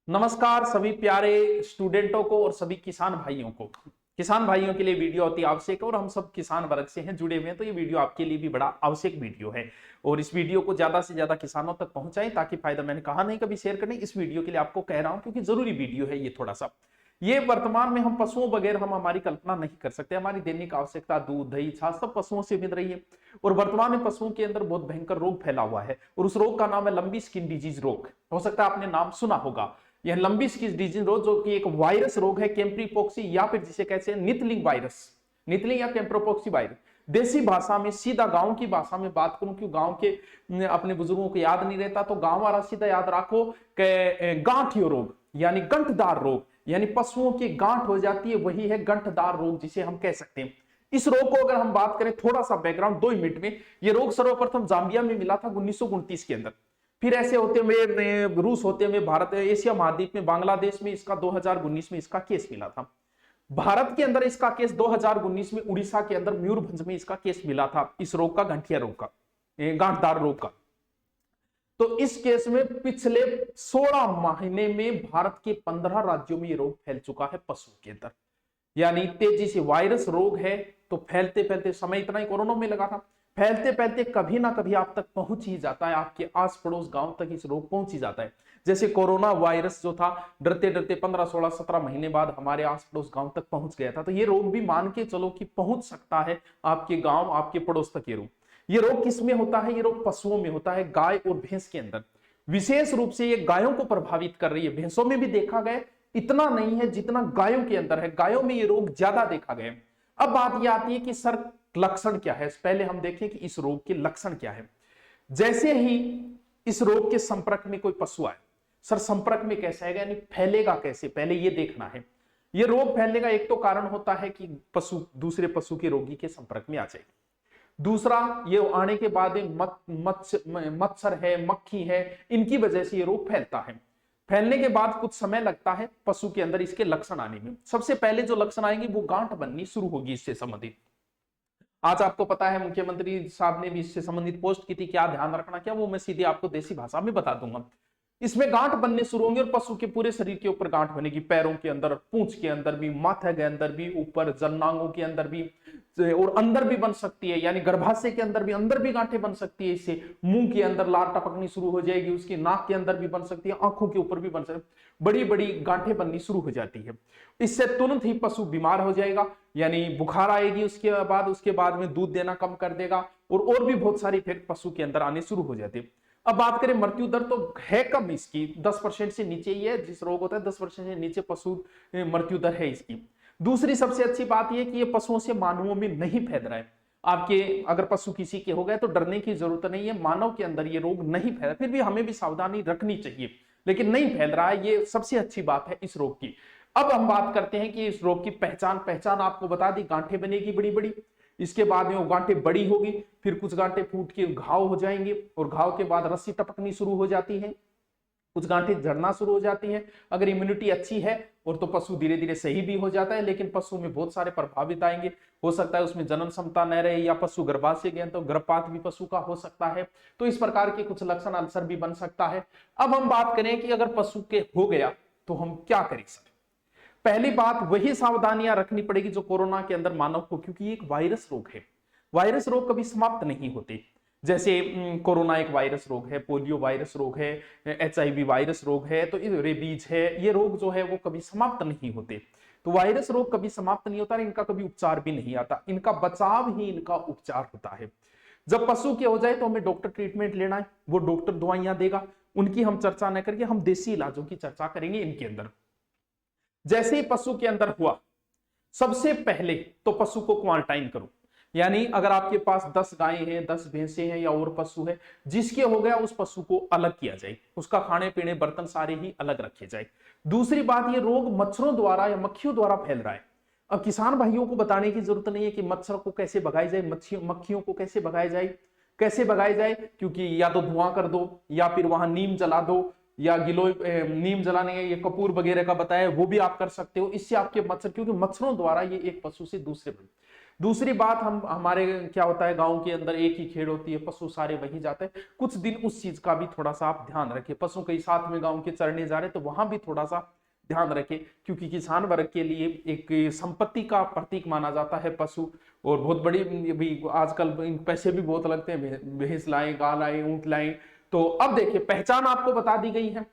नमस्कार सभी प्यारे स्टूडेंटों को और सभी किसान भाइयों को। किसान भाइयों के लिए वीडियो अति आवश्यक है और हम सब किसान वर्ग से हैं जुड़े हुए हैं, तो ये वीडियो आपके लिए भी बड़ा आवश्यक वीडियो है। और इस वीडियो को ज्यादा से ज्यादा किसानों तक पहुंचाएं ताकि फायदा, मैंने कहा नहीं कभी शेयर करने, इस वीडियो के लिए आपको कह रहा हूं क्योंकि जरूरी वीडियो है ये। थोड़ा सा ये वर्तमान में हम पशुओं बगैर हम हमारी कल्पना नहीं कर सकते। हमारी दैनिक आवश्यकता दूध दही छाछ सब पशुओं से मिल रही है और वर्तमान में पशुओं के अंदर बहुत भयंकर रोग फैला हुआ है और उस रोग का नाम है लंबी स्किन डिजीज रोग। हो सकता है आपने नाम सुना होगा। यह लंबी स्किन डिजीज रोग जो कि एक वायरस रोग है, कैम्प्रीपोक्सी या फिर जिसे कहते हैं नितलिंग वायरस, नितलिंग या कैम्प्रोपोक्सी वायरस। देसी भाषा में, सीधा गांव की भाषा में बात करूं, क्यों गांव के अपने बुजुर्गों को याद नहीं रहता तो गांव वाला सीधा याद रखो कि गांठियो रोग यानी गंठदार रोग, यानी पशुओं की गांठ हो जाती है, वही है गंठदार रोग जिसे हम कह सकते हैं। इस रोग को अगर हम बात करें, थोड़ा सा बैकग्राउंड 2 मिनट में, यह रोग सर्वप्रथम जाम्बिया में मिला था 1929 के अंदर। फिर ऐसे होते हुए रूस होते हुए भारत, एशिया महाद्वीप में बांग्लादेश में इसका 2019 में इसका केस मिला था। भारत के अंदर इसका केस 2019 में उड़ीसा के अंदर मयूरभंज में इसका केस मिला था, इस रोग का, गंठिया रोग का, गांठदार रोग का। तो इस केस में पिछले 16 महीने में भारत के 15 राज्यों में यह रोग फैल चुका है पशु के अंदर। यानी तेजी से वायरस रोग है तो फैलते फैलते, समय इतना ही कोरोना में लगा था, फैलते फैलते कभी ना कभी आप तक पहुंच ही जाता है, आपके आस पड़ोस गांव तक इस रोग पहुंच ही जाता है। जैसे कोरोना वायरस जो था, डरते डरते 15, 16, 17 महीने बाद हमारे आस पड़ोस गांव तक पहुंच गया था। तो ये रोग भी मान के चलो कि पहुंच सकता है आपके गांव, आपके पड़ोस तक। ये रोग किस में होता है? ये रोग पशुओं में होता है, गाय और भैंस के अंदर। विशेष रूप से ये गायों को प्रभावित कर रही है। भैंसों में भी देखा गया, इतना नहीं है जितना गायों के अंदर है। गायों में ये रोग ज्यादा देखा गया। अब बात यह आती है कि सर लक्षण क्या है। पहले हम देखें कि इस रोग के लक्षण क्या है। जैसे ही इस रोग के संपर्क में कोई पशु आए, सर संपर्क में कैसे आएगा, यानी फैलेगा कैसे, पहले ये देखना है। ये रोग फैलने का एक तो कारण होता है कि पशु दूसरे पशु के रोगी के संपर्क में आ जाए। दूसरा, ये आने के बाद मच्छर है, मक्खी है, इनकी वजह से ये रोग फैलता है। फैलने के बाद कुछ समय लगता है पशु के अंदर इसके लक्षण आने में। सबसे पहले जो लक्षण आएंगे वो गांठ बननी शुरू होगी इससे संबंधित। आज आपको पता है मुख्यमंत्री साहब ने भी इससे संबंधित पोस्ट की थी, क्या ध्यान रखना, क्या वो मैं सीधे आपको देसी भाषा में बता दूंगा। इसमें गांठ बनने शुरू होंगे और पशु के पूरे शरीर के ऊपर गांठ बनेगी, पैरों के अंदर, पूंछ के अंदर भी, माथे के अंदर भी, ऊपर जननांगों के अंदर भी, और अंदर भी बन सकती है, यानी गर्भाशय के अंदर भी गांठें बन सकती है। इससे मुंह के अंदर लार टपकनी शुरू हो जाएगी, उसकी नाक के अंदर भी बन सकती है, आंखों के ऊपर भी बन सकती है, बड़ी बड़ी गांठें बननी शुरू हो जाती है। इससे तुरंत ही पशु बीमार हो जाएगा, यानी बुखार आएगी, उसके बाद में दूध देना कम कर देगा और भी बहुत सारी इफेक्ट पशु के अंदर आने शुरू हो जाते हैं। अब बात करें मृत्यु दर, तो है कम इसकी, 10% से नीचे ही है। जिस रोग होता है 10% से नीचे पशु मृत्यु दर है इसकी। दूसरी सबसे अच्छी बात यह कि ये पशुओं से मानवों में नहीं फैल रहा है। आपके अगर पशु किसी के हो गए तो डरने की जरूरत नहीं है, मानव के अंदर ये रोग नहीं फैल रहा। फिर भी हमें भी सावधानी रखनी चाहिए, लेकिन नहीं फैल रहा है, ये सबसे अच्छी बात है इस रोग की। अब हम बात करते हैं कि इस रोग की पहचान आपको बता दी, गांठें बनेगी बड़ी बड़ी, इसके बाद में वो गांठें बड़ी होगी, फिर कुछ गांठें फूट के घाव हो जाएंगे और घाव के बाद रस्सी टपकनी शुरू हो जाती है, कुछ गांठें झड़ना शुरू हो जाती हैं। अगर इम्यूनिटी अच्छी है और तो पशु धीरे धीरे सही भी हो जाता है, लेकिन पशु में बहुत सारे प्रभावित आएंगे। हो सकता है उसमें जनन क्षमता न रहे, या पशु गर्भाशय गए तो गर्भपात भी पशु का हो सकता है। तो इस प्रकार के कुछ लक्षण, अल्सर भी बन सकता है। अब हम बात करें कि अगर पशु के हो गया तो हम क्या करें सर। पहली बात, वही सावधानियां रखनी पड़ेगी जो कोरोना के अंदर मानव को, क्योंकि एक वायरस रोग है। वायरस रोग कभी समाप्त नहीं होते। जैसे कोरोना एक वायरस रोग है, पोलियो वायरस रोग है, HIV वायरस रोग है, तो रेबीज है, ये रोग जो है वो कभी समाप्त नहीं होते। तो वायरस रोग कभी समाप्त नहीं होता, इनका कभी उपचार भी नहीं आता, इनका बचाव ही इनका उपचार होता है। जब पशु के हो जाए तो हमें डॉक्टर ट्रीटमेंट लेना है, वो डॉक्टर दवाइयां देगा, उनकी हम चर्चा न करके हम देसी इलाजों की चर्चा करेंगे इनके अंदर। जैसे ही पशु के अंदर हुआ, सबसे पहले तो पशु को क्वारंटाइन करो। यानी अगर आपके पास 10 गायें हैं, 10 भैंसे हैं या और पशु है, जिसके हो गया उस पशु को अलग किया जाए, उसका खाने पीने बर्तन सारे ही अलग रखे जाए। दूसरी बात, ये रोग मच्छरों द्वारा या मक्खियों द्वारा फैल रहा है। अब किसान भाइयों को बताने की जरूरत नहीं है कि मच्छर को कैसे भगाई जाए, मक्खियों को कैसे भगाई जाए, क्योंकि या तो धुआं कर दो या फिर वहां नीम जला दो, या गिलोय नीम जलाने, ये कपूर वगैरह का बताया वो भी आप कर सकते हो। इससे आपके मच्छर, क्योंकि मच्छरों द्वारा ये एक पशु से दूसरे दूसरी बात, हम हमारे क्या होता है गांव के अंदर एक ही खेड़ होती है, पशु सारे वहीं जाते हैं। कुछ दिन उस चीज का भी थोड़ा सा आप ध्यान रखें, पशु कई साथ में गांव के चरने जा रहे हैं तो वहां भी थोड़ा सा ध्यान रखें, क्योंकि किसान वर्ग के लिए एक संपत्ति का प्रतीक माना जाता है पशु। और बहुत बड़ी भी आजकल पैसे भी बहुत लगते हैं, भैंस लाए, गाय लाए, ऊंट लाए। तो अब देखिए पहचान आपको बता दी गई है।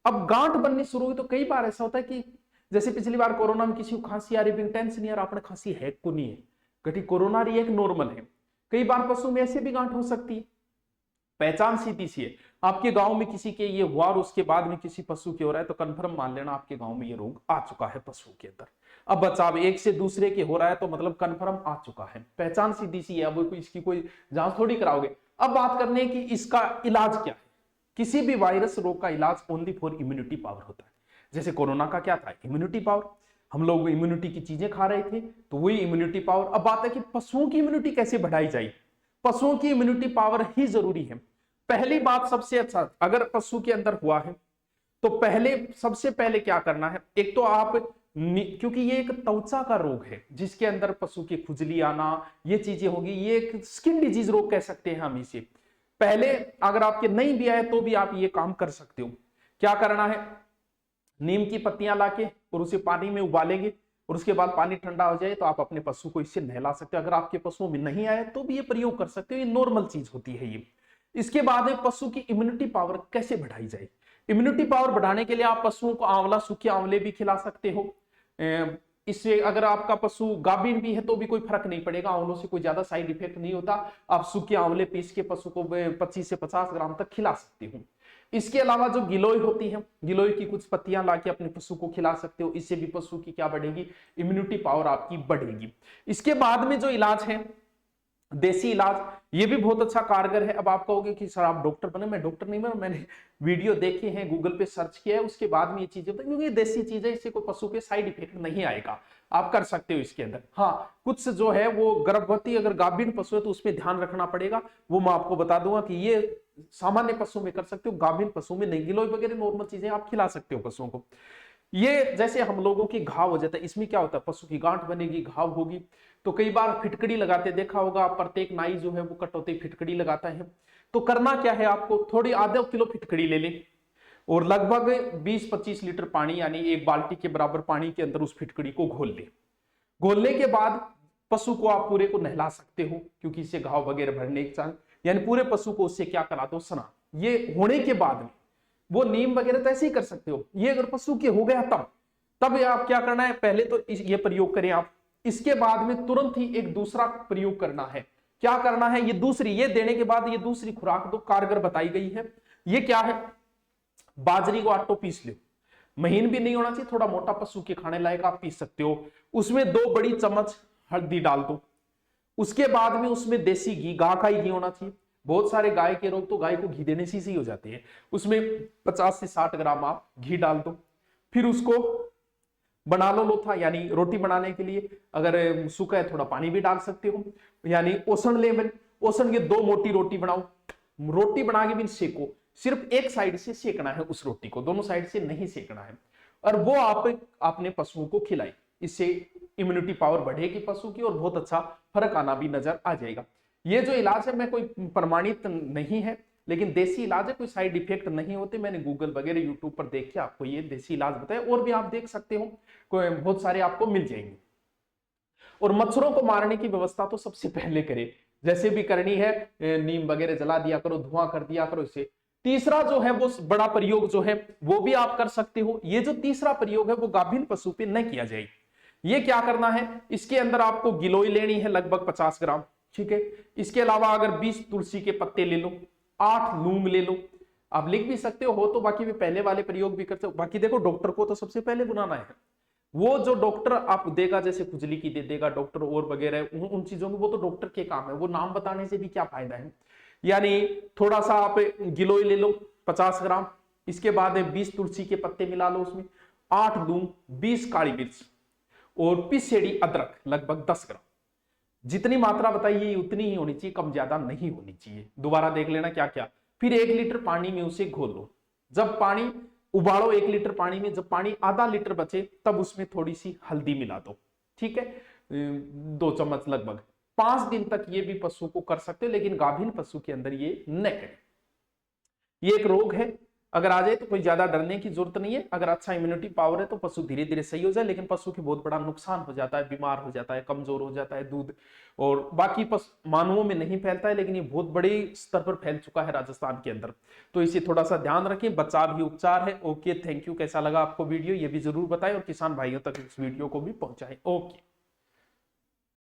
अब गांठ बननी शुरू हुई तो कई बार ऐसा होता है कि जैसे पिछली बार कोरोना में किसी को खांसी आ रही, टेंशन नहीं आ रहा, आपने खांसी है को नहीं है, घटी कोरोना रही है, एक नॉर्मल है। कई बार पशु में ऐसे भी गांठ हो सकती है। पहचान सीधी सी है, आपके गांव में किसी के ये हुआ और उसके बाद में किसी पशु के हो रहा है तो कंफर्म मान लेना आपके गांव में ये रोग आ चुका है पशु के अंदर। अब बचाव एक से दूसरे के हो रहा है तो मतलब कंफर्म आ चुका है, पहचान सीधी सी है। अब इसकी कोई जांच थोड़ी कराओगे। अब बात करने की इसका इलाज क्या है। किसी भी वायरस रोग का इलाज ओनली फॉर इम्यूनिटी पावर होता है। जैसे कोरोना का क्या था, इम्यूनिटी पावर, हम लोग इम्यूनिटी की चीजें खा रहे थे तो वही इम्यूनिटी पावर। अब बात है कि पशुओं की इम्यूनिटी कैसे बढ़ाई जाए। पशुओं की इम्यूनिटी पावर ही जरूरी है। पहली बात सबसे अच्छा, अगर पशु के अंदर हुआ है तो सबसे पहले क्या करना है, एक तो आप क्योंकि ये एक त्वचा का रोग है जिसके अंदर पशु की खुजली आना, ये चीजें होगी, ये एक स्किन डिजीज रोग कह सकते हैं हम इसे। पहले अगर आपके नहीं भी आए तो भी आप ये काम कर सकते हो। क्या करना है, नीम की पत्तियां लाके और उसे पानी में उबालेंगे और उसके बाद पानी ठंडा हो जाए तो आप अपने पशु को इससे नहला सकते हो। अगर आपके पशुओं में नहीं आए तो भी ये प्रयोग कर सकते हो, ये नॉर्मल चीज होती है ये। इसके बाद में पशु की इम्यूनिटी पावर कैसे बढ़ाई जाए। इम्यूनिटी पावर बढ़ाने के लिए आप पशुओं को आंवला, सूखे आंवले भी खिला सकते हो। इससे अगर आपका पशु गाभीन भी है तो भी कोई फर्क नहीं पड़ेगा, आंवलों से कोई ज्यादा साइड इफेक्ट नहीं होता। आप सूखे आंवले पीस के पशु को 25 से 50 ग्राम तक खिला सकते हो। इसके अलावा जो गिलोय होती है, गिलोय की कुछ पत्तियां लाके अपने पशु को खिला सकते हो। इससे भी पशु की क्या बढ़ेगी, इम्यूनिटी पावर आपकी बढ़ेगी। इसके बाद में जो इलाज है देसी इलाज, ये भी बहुत अच्छा कारगर है। अब आप कहोगे कि सर आप डॉक्टर बने, मैं डॉक्टर नहीं बना, मैंने वीडियो देखे हैं, गूगल पे सर्च किया है, उसके बाद में ये चीजें होती है, क्योंकि ये देसी चीज है, इससे कोई पशु पे साइड इफेक्ट नहीं आएगा, आप कर सकते हो इसके अंदर। हाँ, कुछ जो है वो गर्भवती अगर गाभीन पशु है तो उसमें ध्यान रखना पड़ेगा, वो मैं आपको बता दूंगा कि ये सामान्य पशु में कर सकते हो, गाभीन पशु में नहीं। गिलोय वगैरह नॉर्मल चीजें आप खिला सकते हो पशुओं को। ये जैसे हम लोगों की घाव हो जाता है, इसमें क्या होता है, पशु की गांठ बनेगी, घाव होगी, तो कई बार फिटकड़ी लगाते देखा होगा, प्रत्येक नाई जो है वो कटौती फिटकड़ी लगाता है। तो करना क्या है, आपको थोड़ी आधा किलो फिटकड़ी ले लें और लगभग 20-25 लीटर पानी यानी एक बाल्टी के बराबर पानी के अंदर उस फिटकड़ी को घोल लें। घोलने के बाद पशु को आप पूरे को नहला सकते हो, क्योंकि इससे घाव वगैरह भरने के चांस, यानी पूरे पशु को उससे क्या करा दो, स्नान। ये होने के बाद में वो नीम वगैरह तो ऐसे ही कर सकते हो। ये अगर पशु के हो गया तब आप क्या करना है, पहले तो ये प्रयोग करें आप। इसके बाद में तुरंत ही एक दूसरा प्रयोग करना है। क्या करना है, ये देने के बाद ये दूसरी खुराक दो, कारगर बताई गई है। ये क्या है, बाजरी को आटो पीस लो, महीन भी नहीं होना चाहिए, थोड़ा मोटा, पशु के खाने लायक आप पीस सकते हो। उसमें 2 बड़ी चम्मच हल्दी डाल दो। उसके बाद में उसमें देसी घी, गाय का ही घी होना चाहिए। बहुत सारे गाय के रोग तो गाय को घी देने से ही हो जाते हैं। उसमें 50 से 60 ग्राम आप घी डाल दो। फिर उसको बना लो लोथा, यानी रोटी बनाने के लिए अगर सूखा है थोड़ा पानी भी डाल सकते हो, यानी ओसन लेवल, ओसन के 2 मोटी रोटी बनाओ। रोटी बना के भी सेको, सिर्फ एक साइड से सेकना है उस रोटी को, दोनों साइड से नहीं सेकना है। और वो आप अपने पशुओं को खिलाए, इससे इम्यूनिटी पावर बढ़ेगी पशु की और बहुत अच्छा फर्क आना भी नजर आ जाएगा। ये जो इलाज है मैं कोई प्रमाणित नहीं है, लेकिन देसी इलाज है, कोई साइड इफेक्ट नहीं होते। मैंने गूगल वगैरह यूट्यूब पर देख के आपको ये देसी इलाज बताया, और भी आप देख सकते हो, कोई बहुत सारे आपको मिल जाएंगे। और मच्छरों को मारने की व्यवस्था तो सबसे पहले करें, जैसे भी करनी है, नीम वगैरह जला दिया करो, धुआं कर दिया करो इसे। तीसरा जो है वो बड़ा प्रयोग जो है वो भी आप कर सकते हो। ये जो तीसरा प्रयोग है वो गाभीन पशु पे न किया जाए। ये क्या करना है, इसके अंदर आपको गिलोय लेनी है लगभग 50 ग्राम, ठीक है। इसके अलावा अगर 20 तुलसी के पत्ते ले लो, 8 लूंग ले लो, आप लिख भी सकते हो तो बाकी भी पहले वाले प्रयोग भी करते हो। बाकी देखो डॉक्टर को तो सबसे पहले बुलाना है, वो जो डॉक्टर आप देगा, जैसे खुजली की दे देगा डॉक्टर और वगैरह उन चीजों में, वो तो डॉक्टर के काम है, वो नाम बताने से भी क्या फायदा है। यानी थोड़ा सा आप गिलोय ले लो 50 ग्राम, इसके बाद 20 तुलसी के पत्ते मिला लो उसमें, 8 लूंग, 20 काली मिर्च और पिसेड़ी अदरक लगभग 10 ग्राम। जितनी मात्रा बताइए उतनी ही होनी चाहिए, कम ज्यादा नहीं होनी चाहिए। दोबारा देख लेना क्या क्या। फिर 1 लीटर पानी में उसे घोल लो। जब पानी उबालो 1 लीटर पानी में, जब पानी आधा लीटर बचे तब उसमें थोड़ी सी हल्दी मिला दो, ठीक है। 2 चम्मच लगभग। 5 दिन तक ये भी पशु को कर सकते हो, लेकिन गाभिन पशु के अंदर ये न करें। ये एक रोग है, अगर आ जाए तो कोई ज्यादा डरने की जरूरत नहीं है। अगर अच्छा इम्यूनिटी पावर है तो पशु धीरे धीरे सही हो जाए, लेकिन पशु की बहुत बड़ा नुकसान हो जाता है, बीमार हो जाता है, कमजोर हो जाता है दूध, और बाकी पशु मानवों में नहीं फैलता है, लेकिन ये बहुत बड़े स्तर पर फैल चुका है राजस्थान के अंदर। तो इसे थोड़ा सा ध्यान रखें, बचाव ही उपचार है। Okay, thank you. कैसा लगा आपको वीडियो ये भी जरूर बताएं, और किसान भाइयों तक इस वीडियो को भी पहुंचाएं। ओके।